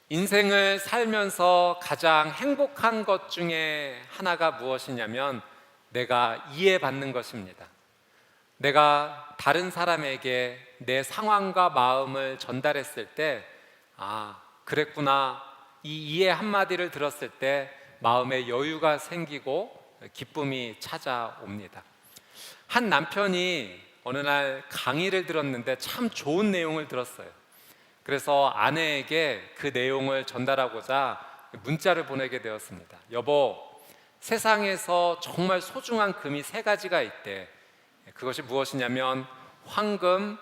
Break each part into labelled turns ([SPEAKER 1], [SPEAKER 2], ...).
[SPEAKER 1] 인생을 살면서 가장 행복한 것 중에 하나가 무엇이냐면 내가 이해받는 것입니다. 내가 다른 사람에게 내 상황과 마음을 전달했을 때, 그랬구나. 이 이해 한마디를 들었을 때 마음에 여유가 생기고 기쁨이 찾아옵니다. 한 남편이 어느 날 강의를 들었는데 참 좋은 내용을 들었어요. 그래서 아내에게 그 내용을 전달하고자 문자를 보내게 되었습니다. 여보, 세상에서 정말 소중한 금이 세 가지가 있대. 그것이 무엇이냐면 황금,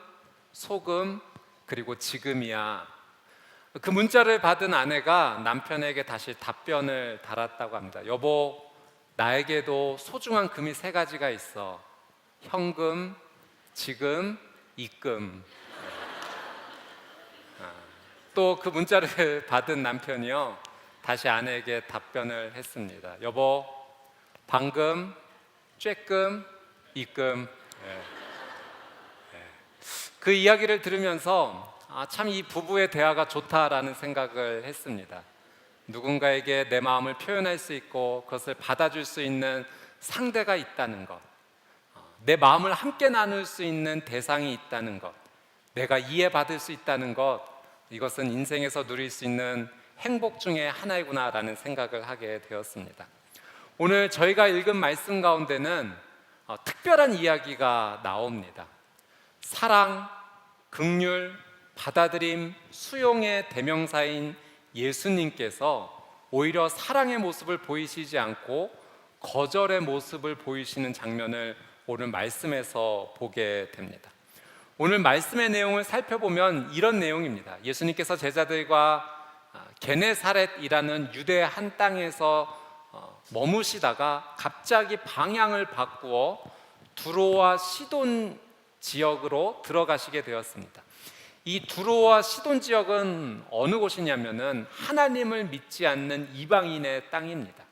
[SPEAKER 1] 소금, 그리고 지금이야. 그 문자를 받은 아내가 남편에게 다시 답변을 달았다고 합니다. 여보, 나에게도 소중한 금이 세 가지가 있어. 현금, 지금, 입금. 또 그 문자를 받은 남편이요, 다시 아내에게 답변을 했습니다. 여보, 방금, 쬐끔, 입금. 그 이야기를 들으면서 참 이 부부의 대화가 좋다라는 생각을 했습니다. 누군가에게 내 마음을 표현할 수 있고 그것을 받아줄 수 있는 상대가 있다는 것, 내 마음을 함께 나눌 수 있는 대상이 있다는 것, 내가 이해받을 수 있다는 것, 이것은 인생에서 누릴 수 있는 행복 중에 하나이구나라는 생각을 하게 되었습니다. 오늘 저희가 읽은 말씀 가운데는 특별한 이야기가 나옵니다. 사랑, 긍휼, 받아들임, 수용의 대명사인 예수님께서 오히려 사랑의 모습을 보이시지 않고 거절의 모습을 보이시는 장면을 오늘 말씀에서 보게 됩니다. 오늘 말씀의 내용을 살펴보면 이런 내용입니다. 예수님께서 제자들과 게네사렛이라는 유대 한 땅에서 머무시다가 갑자기 방향을 바꾸어 두로와 시돈 지역으로 들어가시게 되었습니다. 이 두로와 시돈 지역은 어느 곳이냐면은 하나님을 믿지 않는 이방인의 땅입니다.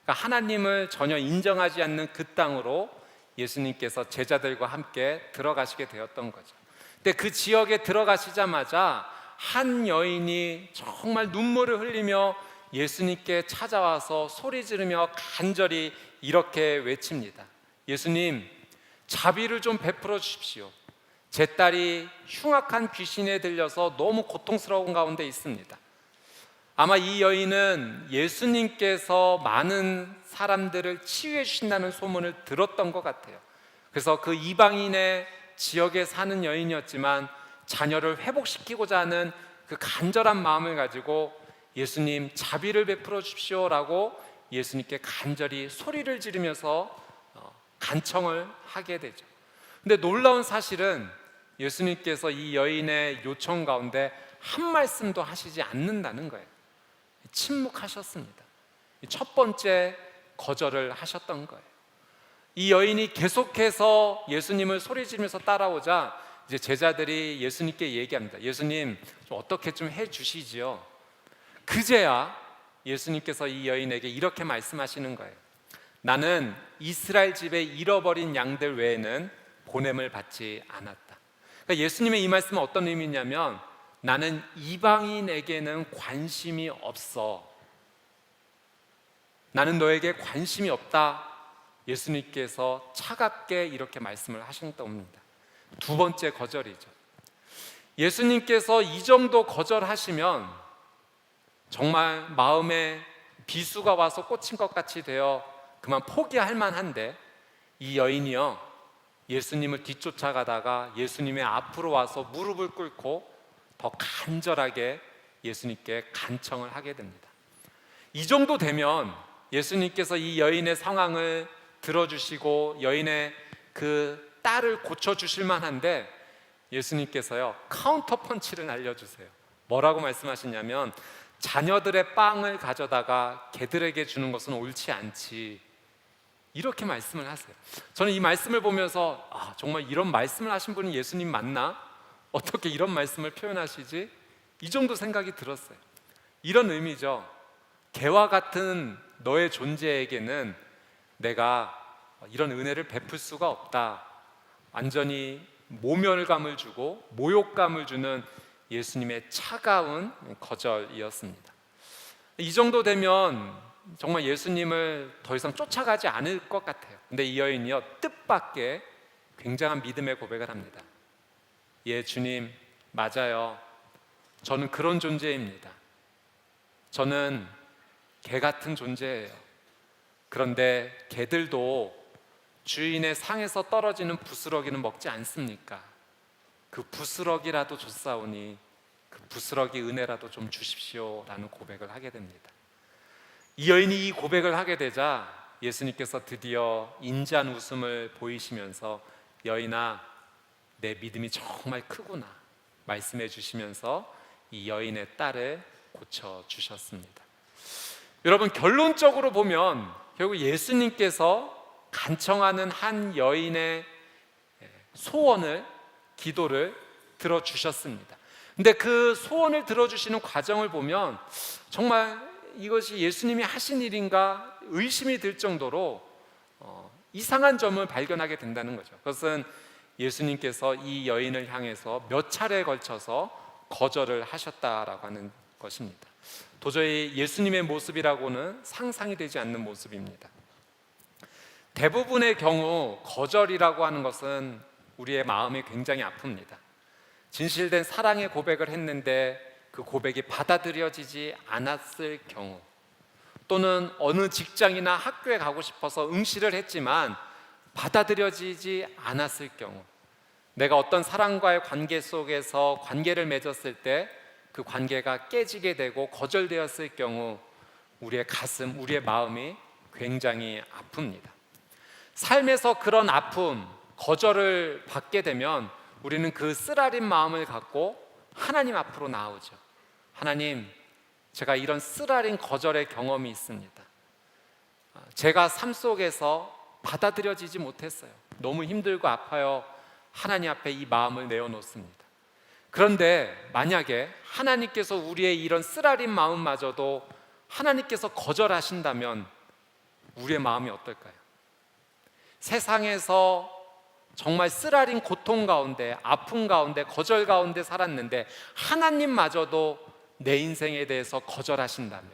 [SPEAKER 1] 그러니까 하나님을 전혀 인정하지 않는 그 땅으로 예수님께서 제자들과 함께 들어가시게 되었던 거죠. 근데 그 지역에 들어가시자마자 한 여인이 정말 눈물을 흘리며 예수님께 찾아와서 소리 지르며 간절히 이렇게 외칩니다. 예수님, 자비를 좀 베풀어 주십시오. 제 딸이 흉악한 귀신에 들려서 너무 고통스러운 가운데 있습니다. 아마 이 여인은 예수님께서 많은 사람들을 치유해 주신다는 소문을 들었던 것 같아요. 그래서 그 이방인의 지역에 사는 여인이었지만 자녀를 회복시키고자 하는 그 간절한 마음을 가지고 예수님, 자비를 베풀어 주십시오라고 예수님께 간절히 소리를 지르면서 간청을 하게 되죠. 근데 놀라운 사실은 예수님께서 이 여인의 요청 가운데 한 말씀도 하시지 않는다는 거예요. 침묵하셨습니다. 첫 번째 거절을 하셨던 거예요. 이 여인이 계속해서 예수님을 소리 지르면서 따라오자 이제 제자들이 예수님께 얘기합니다. 예수님, 좀 어떻게 좀 해주시지요. 그제야 예수님께서 이 여인에게 이렇게 말씀하시는 거예요. 나는 이스라엘 집에 잃어버린 양들 외에는 보냄을 받지 않았다. 그러니까 예수님의 이 말씀은 어떤 의미냐면 나는 이방인에게는 관심이 없어. 나는 너에게 관심이 없다. 예수님께서 차갑게 이렇게 말씀을 하셨다고 합니다. 두 번째 거절이죠. 예수님께서 이 정도 거절하시면 정말 마음에 비수가 와서 꽂힌 것 같이 되어 그만 포기할 만한데 이 여인이요, 예수님을 뒤쫓아가다가 예수님의 앞으로 와서 무릎을 꿇고 더 간절하게 예수님께 간청을 하게 됩니다. 이 정도 되면 예수님께서 이 여인의 상황을 들어주시고 여인의 그 딸을 고쳐주실 만한데 예수님께서요, 카운터 펀치를 날려주세요. 뭐라고 말씀하시냐면 자녀들의 빵을 가져다가 개들에게 주는 것은 옳지 않지, 이렇게 말씀을 하세요. 저는 이 말씀을 보면서 정말 이런 말씀을 하신 분이 예수님 맞나? 어떻게 이런 말씀을 표현하시지? 이 정도 생각이 들었어요. 이런 의미죠. 개와 같은 너의 존재에게는 내가 이런 은혜를 베풀 수가 없다. 완전히 모멸감을 주고 모욕감을 주는 예수님의 차가운 거절이었습니다. 이 정도 되면 정말 예수님을 더 이상 쫓아가지 않을 것 같아요. 근데 이 여인이요, 뜻밖의 굉장한 믿음의 고백을 합니다. 예, 주님, 맞아요. 저는 그런 존재입니다. 저는 개 같은 존재예요. 그런데 개들도 주인의 상에서 떨어지는 부스러기는 먹지 않습니까? 그 부스러기라도 줬사오니 그 부스러기 은혜라도 좀 주십시오 라는 고백을 하게 됩니다. 이 여인이 이 고백을 하게 되자 예수님께서 드디어 인자한 웃음을 보이시면서 여인아, 내 믿음이 정말 크구나 말씀해 주시면서 이 여인의 딸을 고쳐주셨습니다. 여러분, 결론적으로 보면 결국 예수님께서 간청하는 한 여인의 소원을, 기도를 들어주셨습니다. 근데 그 소원을 들어주시는 과정을 보면 정말 이것이 예수님이 하신 일인가 의심이 들 정도로 이상한 점을 발견하게 된다는 거죠. 그것은 예수님께서 이 여인을 향해서 몇 차례에 걸쳐서 거절을 하셨다라고 하는 것입니다. 도저히 예수님의 모습이라고는 상상이 되지 않는 모습입니다. 대부분의 경우 거절이라고 하는 것은 우리의 마음이 굉장히 아픕니다. 진실된 사랑의 고백을 했는데 그 고백이 받아들여지지 않았을 경우, 또는 어느 직장이나 학교에 가고 싶어서 응시를 했지만 받아들여지지 않았을 경우, 내가 어떤 사람과의 관계 속에서 관계를 맺었을 때 그 관계가 깨지게 되고 거절되었을 경우 우리의 가슴, 우리의 마음이 굉장히 아픕니다. 삶에서 그런 아픔, 거절을 받게 되면 우리는 그 쓰라린 마음을 갖고 하나님 앞으로 나오죠. 하나님, 제가 이런 쓰라린 거절의 경험이 있습니다. 제가 삶 속에서 받아들여지지 못했어요. 너무 힘들고 아파요. 하나님 앞에 이 마음을 내어놓습니다. 그런데 만약에 하나님께서 우리의 이런 쓰라린 마음마저도 하나님께서 거절하신다면 우리의 마음이 어떨까요? 세상에서 정말 쓰라린 고통 가운데, 아픔 가운데, 거절 가운데 살았는데 하나님마저도 내 인생에 대해서 거절하신다면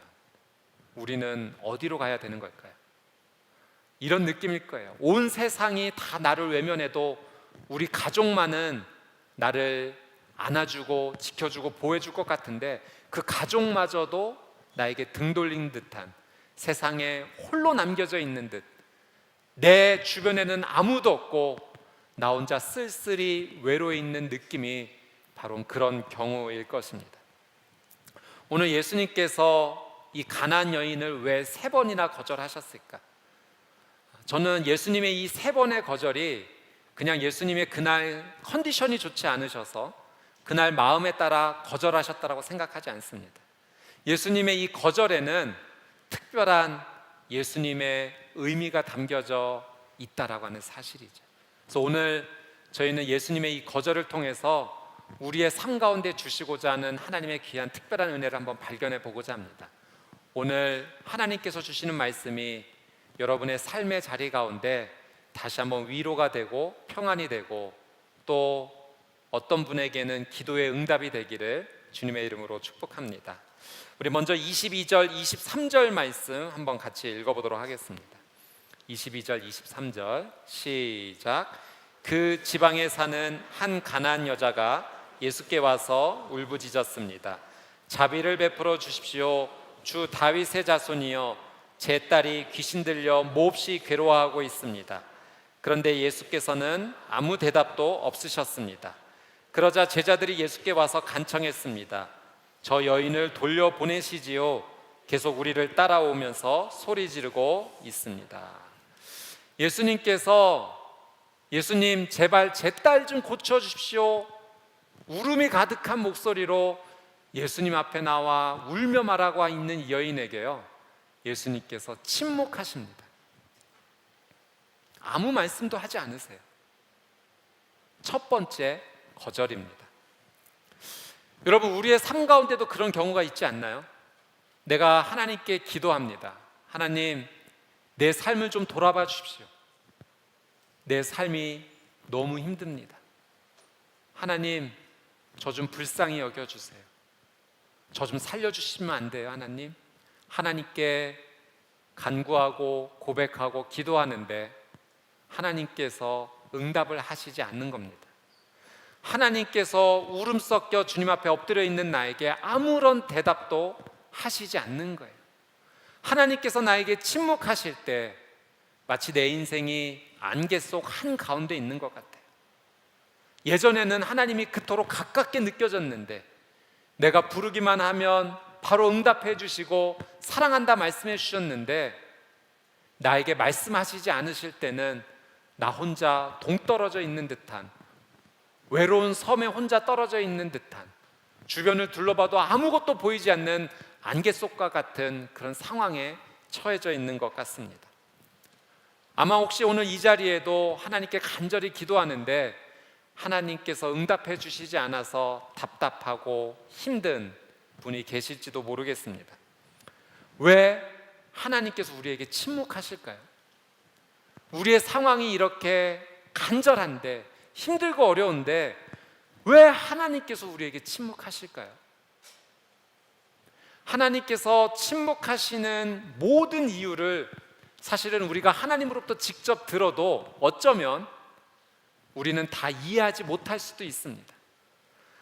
[SPEAKER 1] 우리는 어디로 가야 되는 걸까요? 이런 느낌일 거예요. 온 세상이 다 나를 외면해도 우리 가족만은 나를 안아주고 지켜주고 보호해줄 것 같은데 그 가족마저도 나에게 등 돌린 듯한, 세상에 홀로 남겨져 있는 듯, 내 주변에는 아무도 없고 나 혼자 쓸쓸히 외로워 있는 느낌이 바로 그런 경우일 것입니다. 오늘 예수님께서 이 가나안 여인을 왜 3번이나 거절하셨을까? 저는 예수님의 이 3번의 거절이 그냥 예수님의 그날 컨디션이 좋지 않으셔서 그날 마음에 따라 거절하셨다라고 생각하지 않습니다. 예수님의 이 거절에는 특별한 예수님의 의미가 담겨져 있다라고 하는 사실이죠. 그래서 오늘 저희는 예수님의 이 거절을 통해서 우리의 삶 가운데 주시고자 하는 하나님의 귀한 특별한 은혜를 한번 발견해 보고자 합니다. 오늘 하나님께서 주시는 말씀이 여러분의 삶의 자리 가운데 다시 한번 위로가 되고 평안이 되고 또 어떤 분에게는 기도의 응답이 되기를 주님의 이름으로 축복합니다. 우리 먼저 22절, 23절 말씀 한번 같이 읽어보도록 하겠습니다. 22절, 23절 시작. 그 지방에 사는 한 가나안 여자가 예수께 와서 울부짖었습니다. 자비를 베풀어 주십시오. 주 다윗의 자손이여, 제 딸이 귀신 들려 몹시 괴로워하고 있습니다. 그런데 예수께서는 아무 대답도 없으셨습니다. 그러자 제자들이 예수께 와서 간청했습니다. 저 여인을 돌려보내시지요. 계속 우리를 따라오면서 소리 지르고 있습니다. 예수님 제발 제 딸 좀 고쳐주십시오. 울음이 가득한 목소리로 예수님 앞에 나와 울며 말하고 있는 이 여인에게요, 예수님께서 침묵하십니다. 아무 말씀도 하지 않으세요. 첫 번째 거절입니다. 여러분, 우리의 삶 가운데도 그런 경우가 있지 않나요? 내가 하나님께 기도합니다. 하나님, 내 삶을 좀 돌아봐 주십시오. 내 삶이 너무 힘듭니다. 하나님, 저 좀 불쌍히 여겨주세요. 저 좀 살려주시면 안 돼요, 하나님? 하나님께 간구하고 고백하고 기도하는데 하나님께서 응답을 하시지 않는 겁니다. 하나님께서 울음 섞여 주님 앞에 엎드려 있는 나에게 아무런 대답도 하시지 않는 거예요. 하나님께서 나에게 침묵하실 때 마치 내 인생이 안개 속 한가운데 있는 것 같아요. 예전에는 하나님이 그토록 가깝게 느껴졌는데 내가 부르기만 하면 바로 응답해 주시고 사랑한다 말씀해 주셨는데 나에게 말씀하시지 않으실 때는 나 혼자 동떨어져 있는 듯한, 외로운 섬에 혼자 떨어져 있는 듯한, 주변을 둘러봐도 아무것도 보이지 않는 안개 속과 같은 그런 상황에 처해져 있는 것 같습니다. 아마 혹시 오늘 이 자리에도 하나님께 간절히 기도하는데 하나님께서 응답해 주시지 않아서 답답하고 힘든 분이 계실지도 모르겠습니다. 왜 하나님께서 우리에게 침묵하실까요? 우리의 상황이 이렇게 간절한데, 힘들고 어려운데 왜 하나님께서 우리에게 침묵하실까요? 하나님께서 침묵하시는 모든 이유를 사실은 우리가 하나님으로부터 직접 들어도 어쩌면 우리는 다 이해하지 못할 수도 있습니다.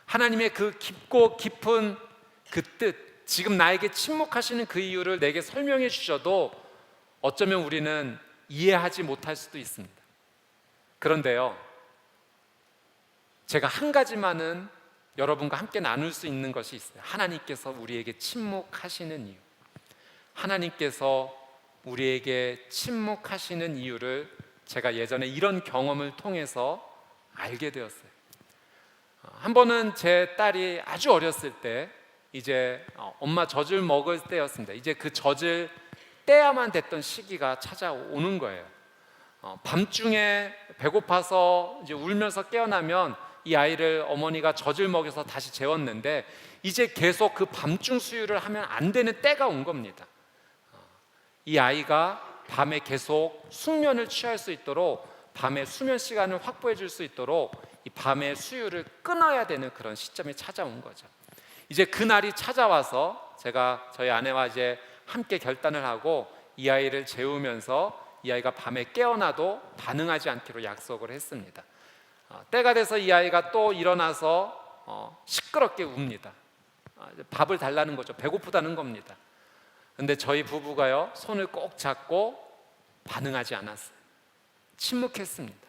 [SPEAKER 1] 하나님의 그 깊고 깊은 그 뜻, 지금 나에게 침묵하시는 그 이유를 내게 설명해 주셔도 어쩌면 우리는 이해하지 못할 수도 있습니다. 그런데요, 제가 한 가지만은 여러분과 함께 나눌 수 있는 것이 있어요. 하나님께서 우리에게 침묵하시는 이유. 하나님께서 우리에게 침묵하시는 이유를 제가 예전에 이런 경험을 통해서 알게 되었어요. 한 번은 제 딸이 아주 어렸을 때 이제 엄마 젖을 먹을 때였습니다. 이제 그 젖을 떼야만 됐던 시기가 찾아오는 거예요. 밤중에 배고파서 이제 울면서 깨어나면 이 아이를 어머니가 젖을 먹여서 다시 재웠는데 이제 계속 그 밤중 수유를 하면 안 되는 때가 온 겁니다. 이 아이가 밤에 계속 숙면을 취할 수 있도록, 밤에 수면 시간을 확보해 줄 수 있도록 이 밤에 수유를 끊어야 되는 그런 시점이 찾아온 거죠. 이제 그날이 찾아와서 제가 저희 아내와 이제 함께 결단을 하고 이 아이를 재우면서 이 아이가 밤에 깨어나도 반응하지 않기로 약속을 했습니다. 때가 돼서 이 아이가 또 일어나서 시끄럽게 웁니다. 밥을 달라는 거죠. 배고프다는 겁니다. 근데 저희 부부가요, 손을 꼭 잡고 반응하지 않았어요. 침묵했습니다.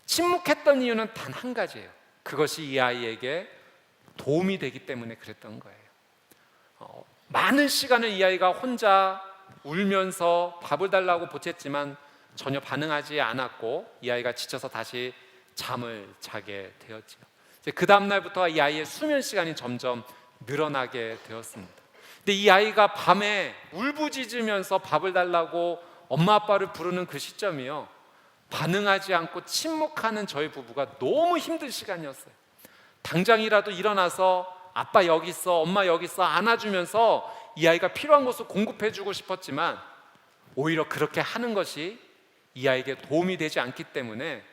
[SPEAKER 1] 침묵했던 이유는 단 한 가지예요. 그것이 이 아이에게 도움이 되기 때문에 그랬던 거예요. 많은 시간을 이 아이가 혼자 울면서 밥을 달라고 보챘지만 전혀 반응하지 않았고 이 아이가 지쳐서 다시 잠을 자게 되었죠. 이제 그 다음 날부터 이 아이의 수면 시간이 점점 늘어나게 되었습니다. 근데 이 아이가 밤에 울부짖으면서 밥을 달라고 엄마 아빠를 부르는 그 시점이요, 반응하지 않고 침묵하는 저희 부부가 너무 힘든 시간이었어요. 당장이라도 일어나서 아빠 여기 있어, 엄마 여기 있어 안아주면서 이 아이가 필요한 것을 공급해주고 싶었지만 오히려 그렇게 하는 것이 이 아이에게 도움이 되지 않기 때문에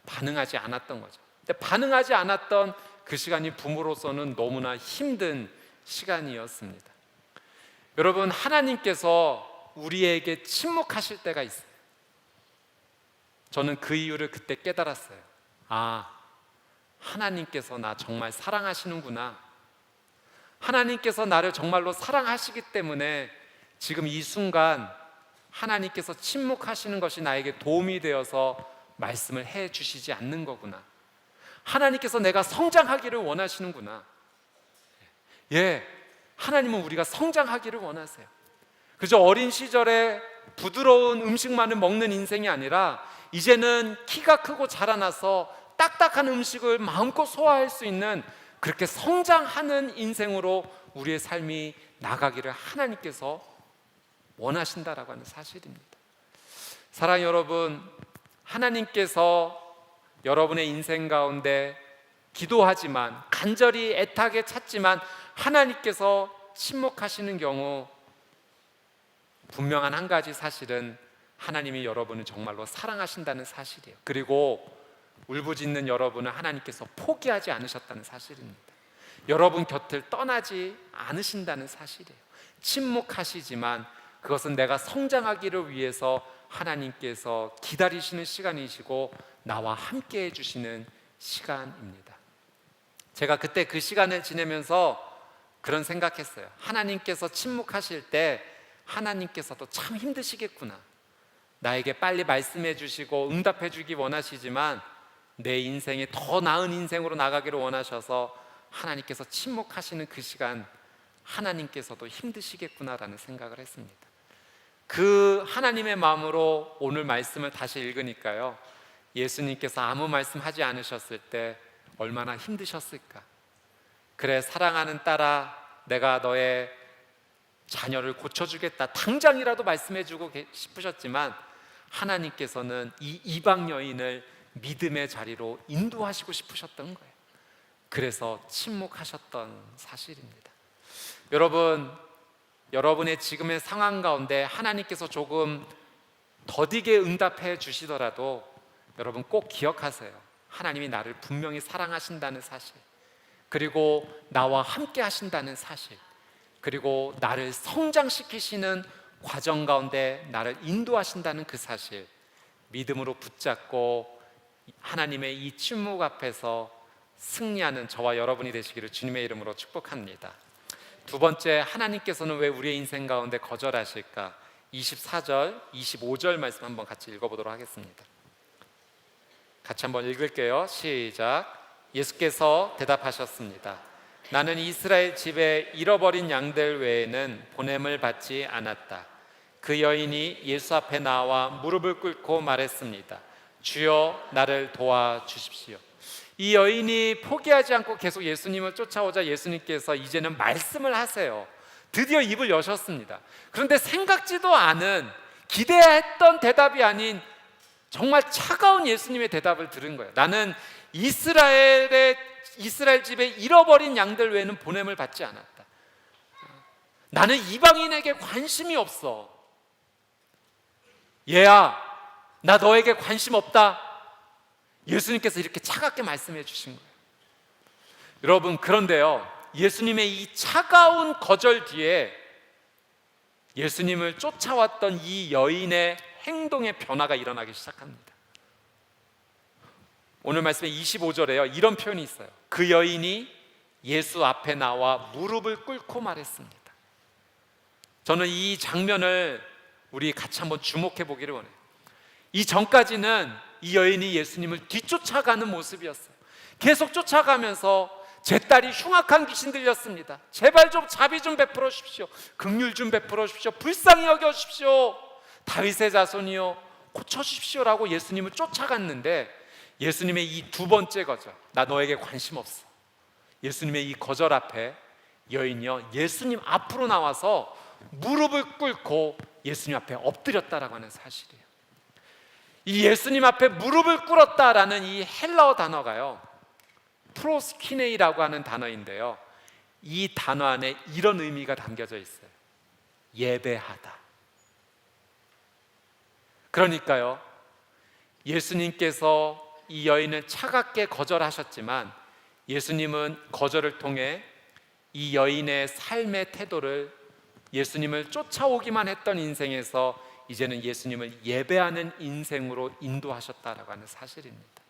[SPEAKER 1] 반응하지 않았던 거죠. 근데 반응하지 않았던 그 시간이 부모로서는 너무나 힘든 시간이었습니다. 여러분, 하나님께서 우리에게 침묵하실 때가 있어요. 저는 그 이유를 그때 깨달았어요. 하나님께서 나 정말 사랑하시는구나. 하나님께서 나를 정말로 사랑하시기 때문에 지금 이 순간 하나님께서 침묵하시는 것이 나에게 도움이 되어서 말씀을 해 주시지 않는 거구나. 하나님께서 내가 성장하기를 원하시는구나. 하나님은 우리가 성장하기를 원하세요. 그저 어린 시절에 부드러운 음식만을 먹는 인생이 아니라 이제는 키가 크고 자라나서 딱딱한 음식을 마음껏 소화할 수 있는 그렇게 성장하는 인생으로 우리의 삶이 나가기를 하나님께서 원하신다라고 하는 사실입니다. 사랑하는 여러분, 하나님께서 여러분의 인생 가운데 기도하지만, 간절히 애타게 찾지만 하나님께서 침묵하시는 경우 분명한 한 가지 사실은 하나님이 여러분을 정말로 사랑하신다는 사실이에요. 그리고 울부짖는 여러분을 하나님께서 포기하지 않으셨다는 사실입니다. 여러분 곁을 떠나지 않으신다는 사실이에요. 침묵하시지만 그것은 내가 성장하기를 위해서 하나님께서 기다리시는 시간이시고 나와 함께 해주시는 시간입니다. 제가 그때 그 시간을 지내면서 그런 생각했어요. 하나님께서 침묵하실 때 하나님께서도 참 힘드시겠구나. 나에게 빨리 말씀해 주시고 응답해 주기 원하시지만 내 인생이 더 나은 인생으로 나가기를 원하셔서 하나님께서 침묵하시는 그 시간, 하나님께서도 힘드시겠구나라는 생각을 했습니다. 그 하나님의 마음으로 오늘 말씀을 다시 읽으니까요, 예수님께서 아무 말씀하지 않으셨을 때 얼마나 힘드셨을까. 그래, 사랑하는 딸아, 내가 너의 자녀를 고쳐주겠다, 당장이라도 말씀해주고 싶으셨지만 하나님께서는 이 이방 여인을 믿음의 자리로 인도하시고 싶으셨던 거예요. 그래서 침묵하셨던 사실입니다. 여러분, 여러분의 지금의 상황 가운데 하나님께서 조금 더디게 응답해 주시더라도 여러분 꼭 기억하세요. 하나님이 나를 분명히 사랑하신다는 사실, 그리고 나와 함께 하신다는 사실, 그리고 나를 성장시키시는 과정 가운데 나를 인도하신다는 그 사실, 믿음으로 붙잡고 하나님의 이 침묵 앞에서 승리하는 저와 여러분이 되시기를 주님의 이름으로 축복합니다. 두 번째, 하나님께서는 왜 우리의 인생 가운데 거절하실까? 24절, 25절 말씀 한번 같이 읽어보도록 하겠습니다. 같이 한번 읽을게요. 시작. 예수께서 대답하셨습니다. 나는 이스라엘 집에 잃어버린 양들 외에는 보냄을 받지 않았다. 그 여인이 예수 앞에 나와 무릎을 꿇고 말했습니다. 주여, 나를 도와주십시오. 이 여인이 포기하지 않고 계속 예수님을 쫓아오자 예수님께서 이제는 말씀을 하세요. 드디어 입을 여셨습니다. 그런데 생각지도 않은, 기대했던 대답이 아닌 정말 차가운 예수님의 대답을 들은 거예요. 나는 이스라엘 집에 잃어버린 양들 외에는 보냄을 받지 않았다. 나는 이방인에게 관심이 없어. 얘야, 나 너에게 관심 없다. 예수님께서 이렇게 차갑게 말씀해 주신 거예요. 여러분, 그런데요, 예수님의 이 차가운 거절 뒤에 예수님을 쫓아왔던 이 여인의 행동의 변화가 일어나기 시작합니다. 오늘 말씀에 25절에요, 이런 표현이 있어요. 그 여인이 예수 앞에 나와 무릎을 꿇고 말했습니다. 저는 이 장면을 우리 같이 한번 주목해 보기를 원해요. 이 전까지는 이 여인이 예수님을 뒤쫓아가는 모습이었어요. 계속 쫓아가면서 제 딸이 흉악한 귀신 들렸습니다. 제발 좀 자비 좀 베풀어 주십시오. 긍휼 좀 베풀어 주십시오. 불쌍히 여겨 주십시오. 다윗의 자손이요, 고쳐 주십시오라고 예수님을 쫓아갔는데 예수님의 이 두 번째 거절, 나 너에게 관심 없어. 예수님의 이 거절 앞에 여인이요, 예수님 앞으로 나와서 무릎을 꿇고 예수님 앞에 엎드렸다라고 하는 사실이에요. 이 예수님 앞에 무릎을 꿇었다라는 이 헬라어 단어가요, 프로스키네이라고 하는 단어인데요, 이 단어 안에 이런 의미가 담겨져 있어요. 예배하다. 그러니까요, 예수님께서 이 여인을 차갑게 거절하셨지만 예수님은 거절을 통해 이 여인의 삶의 태도를, 예수님을 쫓아오기만 했던 인생에서 이제는 예수님을 예배하는 인생으로 인도하셨다라고 하는 사실입니다.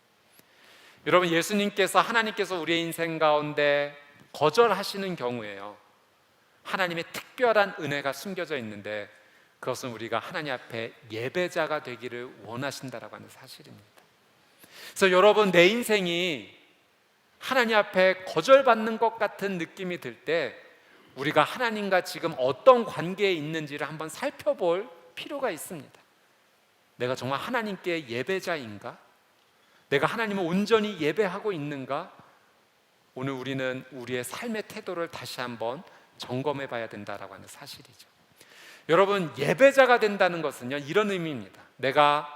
[SPEAKER 1] 여러분, 예수님께서, 하나님께서 우리의 인생 가운데 거절하시는 경우에요, 하나님의 특별한 은혜가 숨겨져 있는데 그것은 우리가 하나님 앞에 예배자가 되기를 원하신다라고 하는 사실입니다. 그래서 여러분, 내 인생이 하나님 앞에 거절받는 것 같은 느낌이 들 때 우리가 하나님과 지금 어떤 관계에 있는지를 한번 살펴볼 필요가 있습니다. 내가 정말 하나님께 예배자인가? 내가 하나님을 온전히 예배하고 있는가? 오늘 우리는 우리의 삶의 태도를 다시 한번 점검해 봐야 된다라고 하는 사실이죠. 여러분, 예배자가 된다는 것은요, 이런 의미입니다. 내가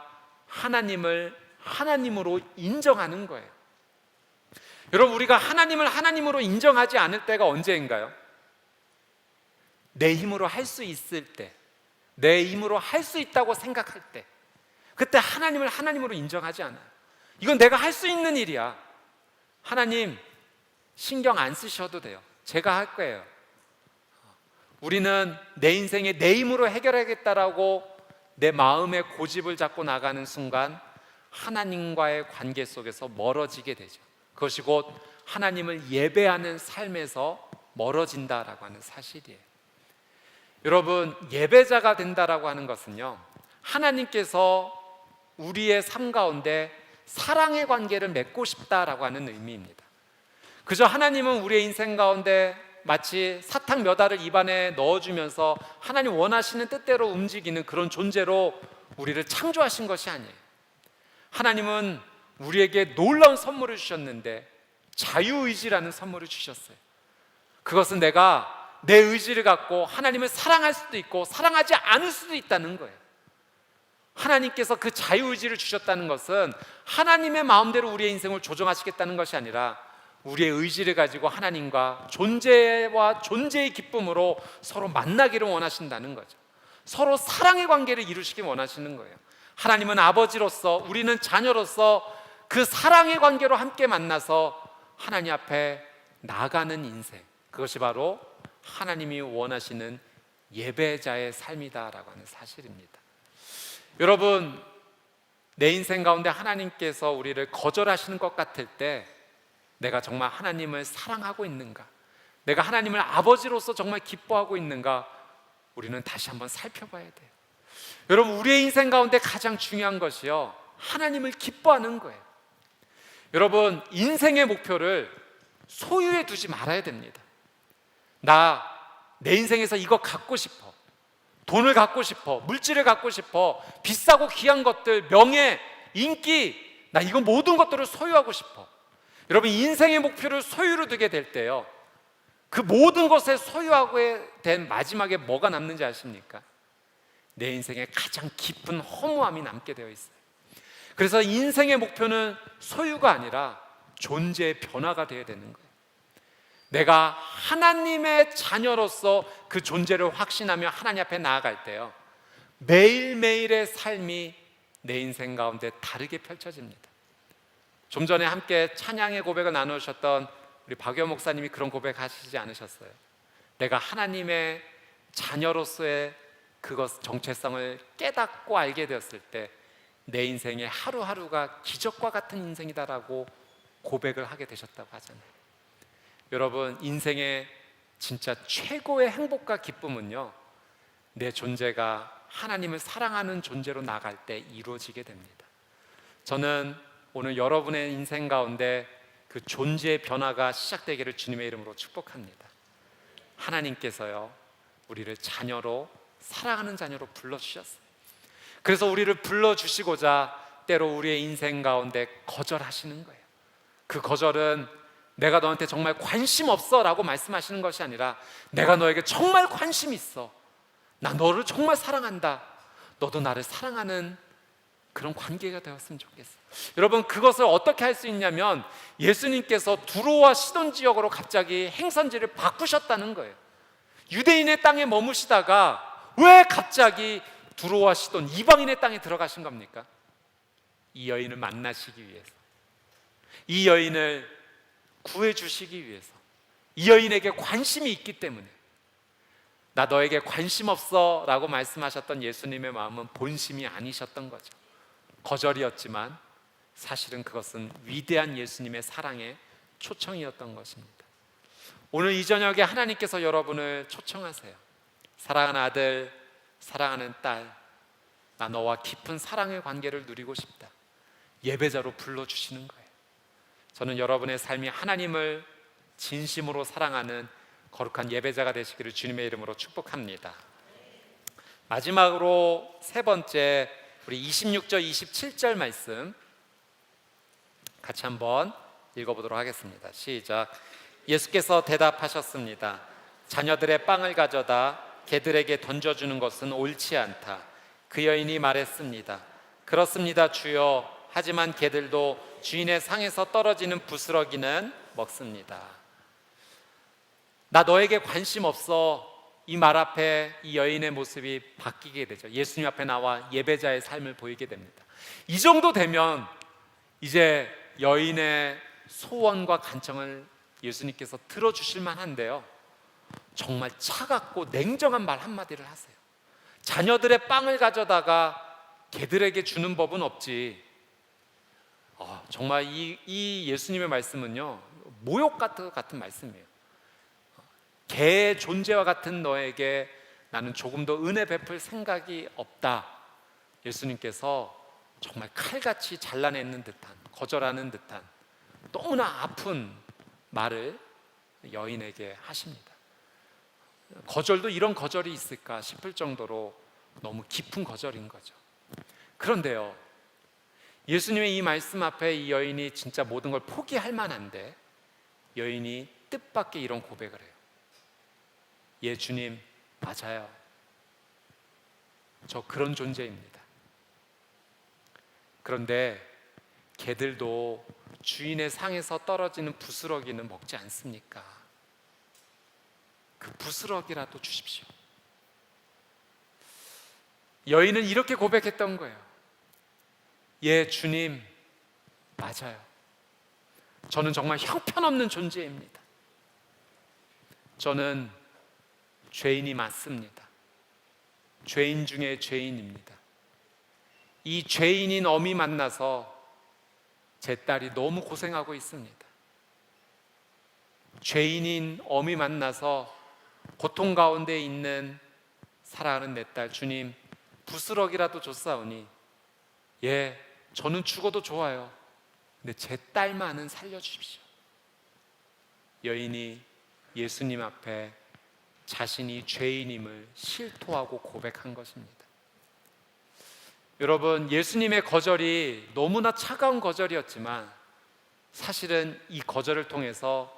[SPEAKER 1] 하나님을 하나님으로 인정하는 거예요. 여러분, 우리가 하나님을 하나님으로 인정하지 않을 때가 언제인가요? 내 힘으로 할 수 있을 때, 내 힘으로 할 수 있다고 생각할 때, 그때 하나님을 하나님으로 인정하지 않아요. 이건 내가 할 수 있는 일이야. 하나님 신경 안 쓰셔도 돼요. 제가 할 거예요. 우리는 내 인생에 내 힘으로 해결하겠다라고 내 마음의 고집을 잡고 나가는 순간 하나님과의 관계 속에서 멀어지게 되죠. 그것이 곧 하나님을 예배하는 삶에서 멀어진다라고 하는 사실이에요. 여러분, 예배자가 된다라고 하는 것은요, 하나님께서 우리의 삶 가운데 사랑의 관계를 맺고 싶다라고 하는 의미입니다. 그저 하나님은 우리의 인생 가운데 마치 사탕 몇 알을 입안에 넣어주면서 하나님 원하시는 뜻대로 움직이는 그런 존재로 우리를 창조하신 것이 아니에요. 하나님은 우리에게 놀라운 선물을 주셨는데 자유의지라는 선물을 주셨어요. 그것은 내가 내 의지를 갖고 하나님을 사랑할 수도 있고 사랑하지 않을 수도 있다는 거예요. 하나님께서 그 자유의지를 주셨다는 것은 하나님의 마음대로 우리의 인생을 조정하시겠다는 것이 아니라 우리의 의지를 가지고 하나님과 존재와 존재의 기쁨으로 서로 만나기를 원하신다는 거죠. 서로 사랑의 관계를 이루시기 원하시는 거예요. 하나님은 아버지로서, 우리는 자녀로서 그 사랑의 관계로 함께 만나서 하나님 앞에 나가는 인생, 그것이 바로 하나님이 원하시는 예배자의 삶이다라고 하는 사실입니다. 여러분, 내 인생 가운데 하나님께서 우리를 거절하시는 것 같을 때 내가 정말 하나님을 사랑하고 있는가? 내가 하나님을 아버지로서 정말 기뻐하고 있는가? 우리는 다시 한번 살펴봐야 돼요. 여러분, 우리의 인생 가운데 가장 중요한 것이요, 하나님을 기뻐하는 거예요. 여러분, 인생의 목표를 소유에 두지 말아야 됩니다. 내 인생에서 이거 갖고 싶어, 돈을 갖고 싶어, 물질을 갖고 싶어, 비싸고 귀한 것들, 명예, 인기, 나 이거 모든 것들을 소유하고 싶어. 여러분, 인생의 목표를 소유로 두게 될 때요, 그 모든 것에 소유하게 된 마지막에 뭐가 남는지 아십니까? 내 인생에 가장 깊은 허무함이 남게 되어 있어요. 그래서 인생의 목표는 소유가 아니라 존재의 변화가 되어야 되는 거예요. 내가 하나님의 자녀로서 그 존재를 확신하며 하나님 앞에 나아갈 때요, 매일매일의 삶이 내 인생 가운데 다르게 펼쳐집니다. 좀 전에 함께 찬양의 고백을 나누셨던 우리 박여 목사님이 그런 고백하시지 않으셨어요? 내가 하나님의 자녀로서의 그것 정체성을 깨닫고 알게 되었을 때 내 인생의 하루하루가 기적과 같은 인생이다라고 고백을 하게 되셨다고 하잖아요. 여러분, 인생의 진짜 최고의 행복과 기쁨은요, 내 존재가 하나님을 사랑하는 존재로 나갈 때 이루어지게 됩니다. 저는 오늘 여러분의 인생 가운데 그 존재의 변화가 시작되기를 주님의 이름으로 축복합니다. 하나님께서요, 우리를 자녀로, 사랑하는 자녀로 불러주셨어요. 그래서 우리를 불러주시고자 때로 우리의 인생 가운데 거절하시는 거예요. 그 거절은 내가 너한테 정말 관심 없어 라고 말씀하시는 것이 아니라 내가 너에게 정말 관심 있어, 나 너를 정말 사랑한다, 너도 나를 사랑하는 그런 관계가 되었으면 좋겠어. 여러분, 그것을 어떻게 할 수 있냐면 예수님께서 두로와 시돈 지역으로 갑자기 행선지를 바꾸셨다는 거예요. 유대인의 땅에 머무시다가 왜 갑자기 두로와 시돈, 이방인의 땅에 들어가신 겁니까? 이 여인을 만나시기 위해서, 이 여인을 구해주시기 위해서, 이 여인에게 관심이 있기 때문에. 나 너에게 관심 없어 라고 말씀하셨던 예수님의 마음은 본심이 아니셨던 거죠. 거절이었지만 사실은 그것은 위대한 예수님의 사랑의 초청이었던 것입니다. 오늘 이 저녁에 하나님께서 여러분을 초청하세요. 사랑하는 아들, 사랑하는 딸, 나 너와 깊은 사랑의 관계를 누리고 싶다. 예배자로 불러주시는 거예요. 저는 여러분의 삶이 하나님을 진심으로 사랑하는 거룩한 예배자가 되시기를 주님의 이름으로 축복합니다. 마지막으로 세 번째, 우리 26절, 27절 말씀 같이 한번 읽어보도록 하겠습니다. 시작. 예수께서 대답하셨습니다. 자녀들의 빵을 가져다 개들에게 던져주는 것은 옳지 않다. 그 여인이 말했습니다. 그렇습니다, 주여. 하지만 개들도 주인의 상에서 떨어지는 부스러기는 먹습니다. 나 너에게 관심 없어, 이 말 앞에 이 여인의 모습이 바뀌게 되죠. 예수님 앞에 나와 예배자의 삶을 보이게 됩니다. 이 정도 되면 이제 여인의 소원과 간청을 예수님께서 들어주실 만한데요, 정말 차갑고 냉정한 말 한마디를 하세요. 자녀들의 빵을 가져다가 개들에게 주는 법은 없지. 정말 이 예수님의 말씀은요, 모욕 같은 말씀이에요. 개의 존재와 같은 너에게 나는 조금 더 은혜 베풀 생각이 없다. 예수님께서 정말 칼같이 잘라내는 듯한, 거절하는 듯한 너무나 아픈 말을 여인에게 하십니다. 거절도 이런 거절이 있을까 싶을 정도로 너무 깊은 거절인 거죠. 그런데요, 예수님의 이 말씀 앞에 이 여인이 진짜 모든 걸 포기할 만한데 여인이 뜻밖의 이런 고백을 해요. 예, 주님, 맞아요. 저 그런 존재입니다. 그런데 개들도 주인의 상에서 떨어지는 부스러기는 먹지 않습니까? 그 부스러기라도 주십시오. 여인은 이렇게 고백했던 거예요. 예, 주님, 맞아요. 저는 정말 형편없는 존재입니다. 저는 죄인이 맞습니다. 죄인 중에 죄인입니다. 이 죄인인 어미 만나서 제 딸이 너무 고생하고 있습니다. 죄인인 어미 만나서 고통 가운데 있는 사랑하는 내 딸, 주님, 부스럭이라도 줬사오니 예, 저는 죽어도 좋아요. 근데 제 딸만은 살려주십시오. 여인이 예수님 앞에 자신이 죄인임을 실토하고 고백한 것입니다. 여러분, 예수님의 거절이 너무나 차가운 거절이었지만 사실은 이 거절을 통해서,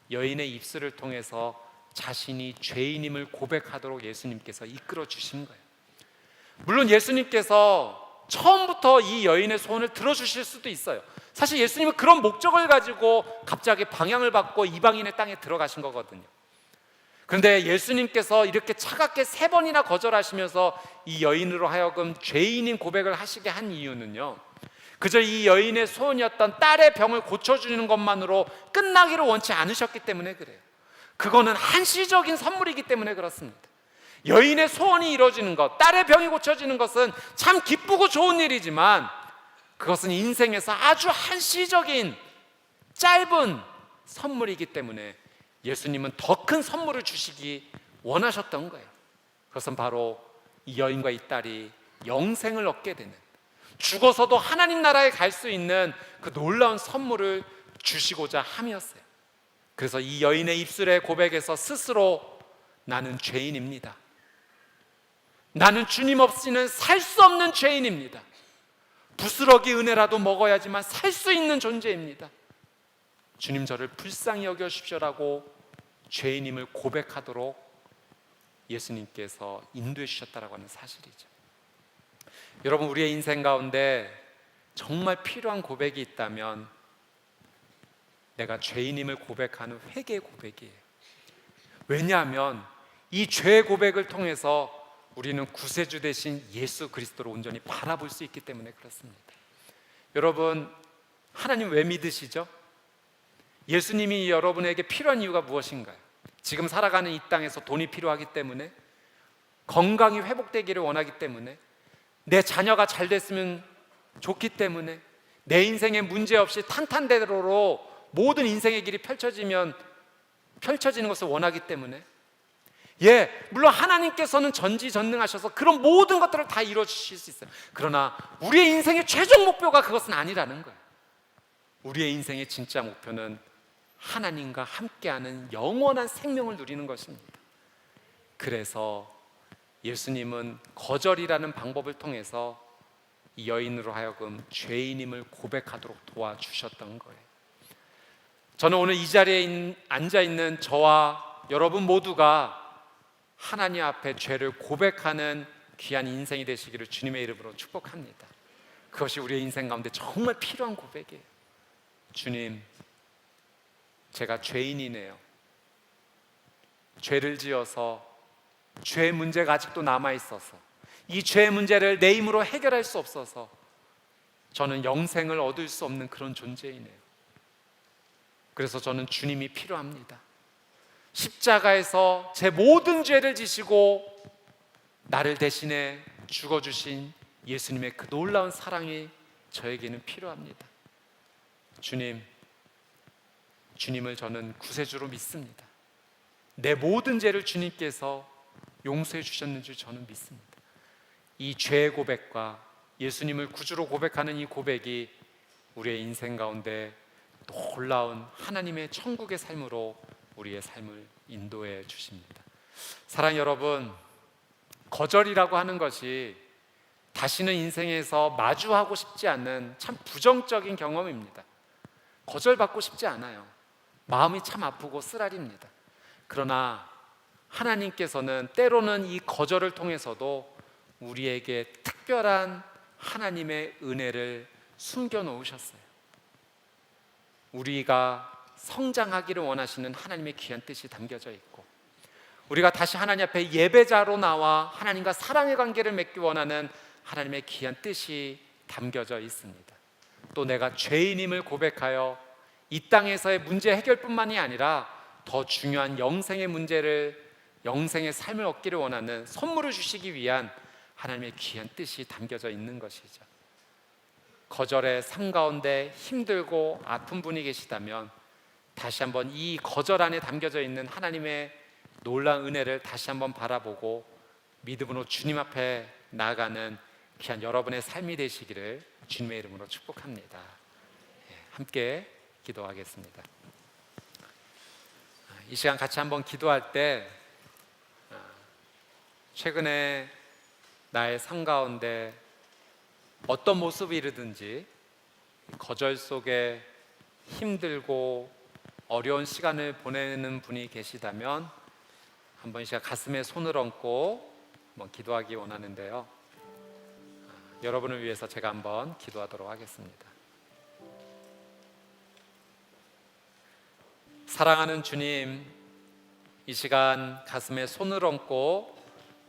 [SPEAKER 1] 여인의 입술을 통해서 자신이 죄인임을 고백하도록 예수님께서 이끌어 주신 거예요. 물론 예수님께서 처음부터 이 여인의 소원을 들어주실 수도 있어요. 사실 예수님은 그런 목적을 가지고 갑자기 방향을 바꿔 이방인의 땅에 들어가신 거거든요. 그런데 예수님께서 이렇게 차갑게 3번이나 거절하시면서 이 여인으로 하여금 죄인인 고백을 하시게 한 이유는요, 그저 이 여인의 소원이었던 딸의 병을 고쳐주는 것만으로 끝나기를 원치 않으셨기 때문에 그래요. 그거는 한시적인 선물이기 때문에 그렇습니다. 여인의 소원이 이루어지는 것, 딸의 병이 고쳐지는 것은 참 기쁘고 좋은 일이지만 그것은 인생에서 아주 한시적인 짧은 선물이기 때문에 예수님은 더 큰 선물을 주시기 원하셨던 거예요. 그것은 바로 이 여인과 이 딸이 영생을 얻게 되는, 죽어서도 하나님 나라에 갈 수 있는 그 놀라운 선물을 주시고자 함이었어요. 그래서 이 여인의 입술의 고백에서 스스로 나는 죄인입니다. 나는 주님 없이는 살 수 없는 죄인입니다. 부스러기 은혜라도 먹어야지만 살 수 있는 존재입니다. 주님, 저를 불쌍히 여겨주십시오라고 죄인임을 고백하도록 예수님께서 인도해 주셨다라고 하는 사실이죠. 여러분, 우리의 인생 가운데 정말 필요한 고백이 있다면 내가 죄인임을 고백하는 회개의 고백이에요. 왜냐하면 이 죄의 고백을 통해서 우리는 구세주 되신 예수 그리스도를 온전히 바라볼 수 있기 때문에 그렇습니다. 여러분, 하나님 왜 믿으시죠? 예수님이 여러분에게 필요한 이유가 무엇인가요? 지금 살아가는 이 땅에서 돈이 필요하기 때문에, 건강이 회복되기를 원하기 때문에, 내 자녀가 잘 됐으면 좋기 때문에, 내 인생에 문제 없이 탄탄대로로 모든 인생의 길이 펼쳐지는 것을 원하기 때문에, 물론 하나님께서는 전지전능하셔서 그런 모든 것들을 다 이루어 주실 수 있어요. 그러나 우리의 인생의 최종 목표가 그것은 아니라는 거예요. 우리의 인생의 진짜 목표는 하나님과 함께하는 영원한 생명을 누리는 것입니다. 그래서 예수님은 거절이라는 방법을 통해서 이 여인으로 하여금 죄인임을 고백하도록 도와주셨던 거예요. 저는 오늘 이 자리에 앉아있는 저와 여러분 모두가 하나님 앞에 죄를 고백하는 귀한 인생이 되시기를 주님의 이름으로 축복합니다. 그것이 우리의 인생 가운데 정말 필요한 고백이에요. 주님, 제가 죄인이네요. 죄를 지어서 죄의 문제가 아직도 남아있어서 이 죄의 문제를 내 힘으로 해결할 수 없어서 저는 영생을 얻을 수 없는 그런 존재이네요. 그래서 저는 주님이 필요합니다. 십자가에서 제 모든 죄를 지시고 나를 대신해 죽어주신 예수님의 그 놀라운 사랑이 저에게는 필요합니다. 주님을 저는 구세주로 믿습니다. 내 모든 죄를 주님께서 용서해 주셨는 줄 저는 믿습니다. 이 죄의 고백과 예수님을 구주로 고백하는 이 고백이 우리의 인생 가운데 놀라운 하나님의 천국의 삶으로 우리의 삶을 인도해 주십니다. 사랑하는 여러분, 거절이라고 하는 것이 다시는 인생에서 마주하고 싶지 않는 참 부정적인 경험입니다. 거절받고 싶지 않아요. 마음이 참 아프고 쓰라립니다. 그러나 하나님께서는 때로는 이 거절을 통해서도 우리에게 특별한 하나님의 은혜를 숨겨 놓으셨어요. 우리가 성장하기를 원하시는 하나님의 귀한 뜻이 담겨져 있고, 우리가 다시 하나님 앞에 예배자로 나와 하나님과 사랑의 관계를 맺기 원하는 하나님의 귀한 뜻이 담겨져 있습니다. 또 내가 죄인임을 고백하여 이 땅에서의 문제 해결뿐만이 아니라 더 중요한 영생의 삶을 얻기를 원하는 선물을 주시기 위한 하나님의 귀한 뜻이 담겨져 있는 것이죠. 거절의 삶 가운데 힘들고 아픈 분이 계시다면 다시 한번 이 거절 안에 담겨져 있는 하나님의 놀라운 은혜를 다시 한번 바라보고 믿음으로 주님 앞에 나아가는 귀한 여러분의 삶이 되시기를 주님의 이름으로 축복합니다. 함께 기도하겠습니다. 이 시간 같이 한번 기도할 때 최근에 나의 삶 가운데 어떤 모습이든지 거절 속에 힘들고 어려운 시간을 보내는 분이 계시다면 한번 이 시간 가슴에 손을 얹고 한번 기도하기 원하는데요. 여러분을 위해서 제가 한번 기도하도록 하겠습니다. 사랑하는 주님, 이 시간 가슴에 손을 얹고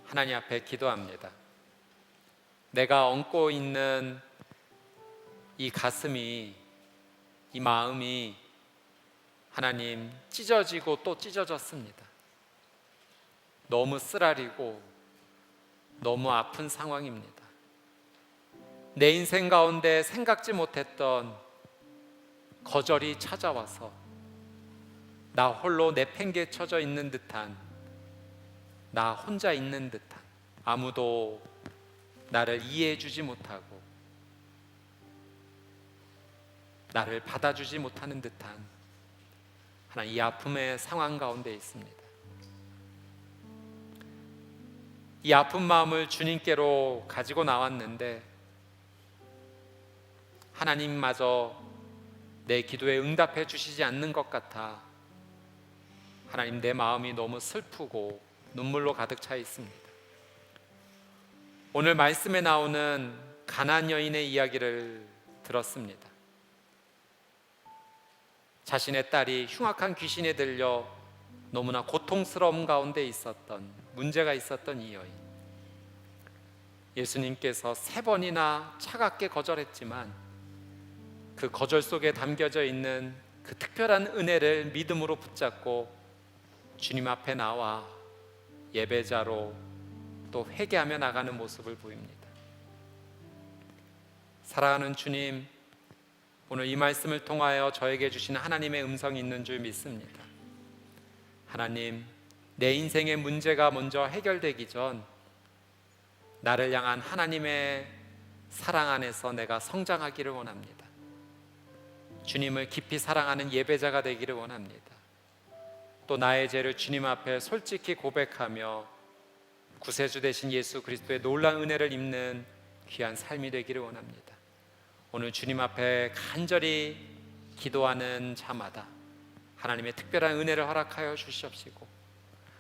[SPEAKER 1] 하나님 앞에 기도합니다. 내가 얹고 있는 이 가슴이, 이 마음이 하나님 찢어지고 또 찢어졌습니다. 너무 쓰라리고 너무 아픈 상황입니다. 내 인생 가운데 생각지 못했던 거절이 찾아와서 나 홀로 내팽개쳐져 있는 듯한, 나 혼자 있는 듯한, 아무도 나를 이해해 주지 못하고 나를 받아주지 못하는 듯한 하나님 이 아픔의 상황 가운데 있습니다. 이 아픈 마음을 주님께로 가지고 나왔는데 하나님마저 내 기도에 응답해 주시지 않는 것 같아 하나님, 내 마음이 너무 슬프고 눈물로 가득 차 있습니다. 오늘 말씀에 나오는 가나안 여인의 이야기를 들었습니다. 자신의 딸이 흉악한 귀신에 들려 너무나 고통스러움 가운데 있었던, 문제가 있었던 이 여인, 예수님께서 3번이나 차갑게 거절했지만 그 거절 속에 담겨져 있는 그 특별한 은혜를 믿음으로 붙잡고 주님 앞에 나와 예배자로 또 회개하며 나가는 모습을 보입니다. 사랑하는 주님, 오늘 이 말씀을 통하여 저에게 주시는 하나님의 음성이 있는 줄 믿습니다. 하나님, 내 인생의 문제가 먼저 해결되기 전 나를 향한 하나님의 사랑 안에서 내가 성장하기를 원합니다. 주님을 깊이 사랑하는 예배자가 되기를 원합니다. 또 나의 죄를 주님 앞에 솔직히 고백하며 구세주 되신 예수 그리스도의 놀라운 은혜를 입는 귀한 삶이 되기를 원합니다. 오늘 주님 앞에 간절히 기도하는 자마다 하나님의 특별한 은혜를 허락하여 주시옵시고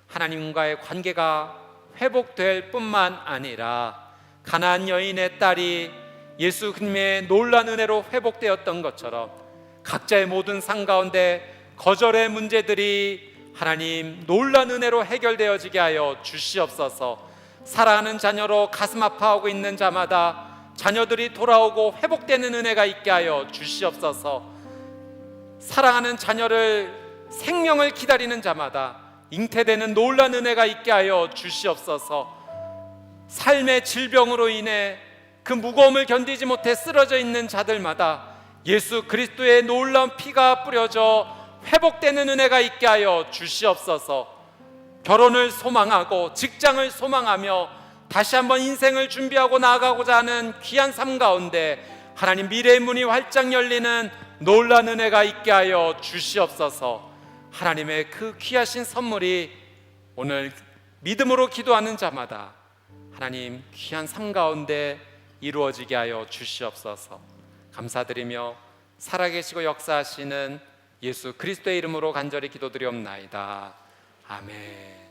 [SPEAKER 1] 하나님과의 관계가 회복될 뿐만 아니라 가나안 여인의 딸이 예수 그리스도의 놀라운 은혜로 회복되었던 것처럼 각자의 모든 삶 가운데 거절의 문제들이 하나님 놀라운 은혜로 해결되어지게 하여 주시옵소서. 사랑하는 자녀로 가슴 아파하고 있는 자마다 자녀들이 돌아오고 회복되는 은혜가 있게 하여 주시옵소서. 사랑하는 자녀를 생명을 기다리는 자마다 잉태되는 놀라운 은혜가 있게 하여 주시옵소서. 삶의 질병으로 인해 그 무거움을 견디지 못해 쓰러져 있는 자들마다 예수 그리스도의 놀라운 피가 뿌려져 회복되는 은혜가 있게 하여 주시옵소서. 결혼을 소망하고 직장을 소망하며 다시 한번 인생을 준비하고 나아가고자 하는 귀한 삶 가운데 하나님 미래의 문이 활짝 열리는 놀라운 은혜가 있게 하여 주시옵소서. 하나님의 그 귀하신 선물이 오늘 믿음으로 기도하는 자마다 하나님 귀한 삶 가운데 이루어지게 하여 주시옵소서. 감사드리며 살아계시고 역사하시는 예수 그리스도의 이름으로 간절히 기도드리옵나이다. 아멘.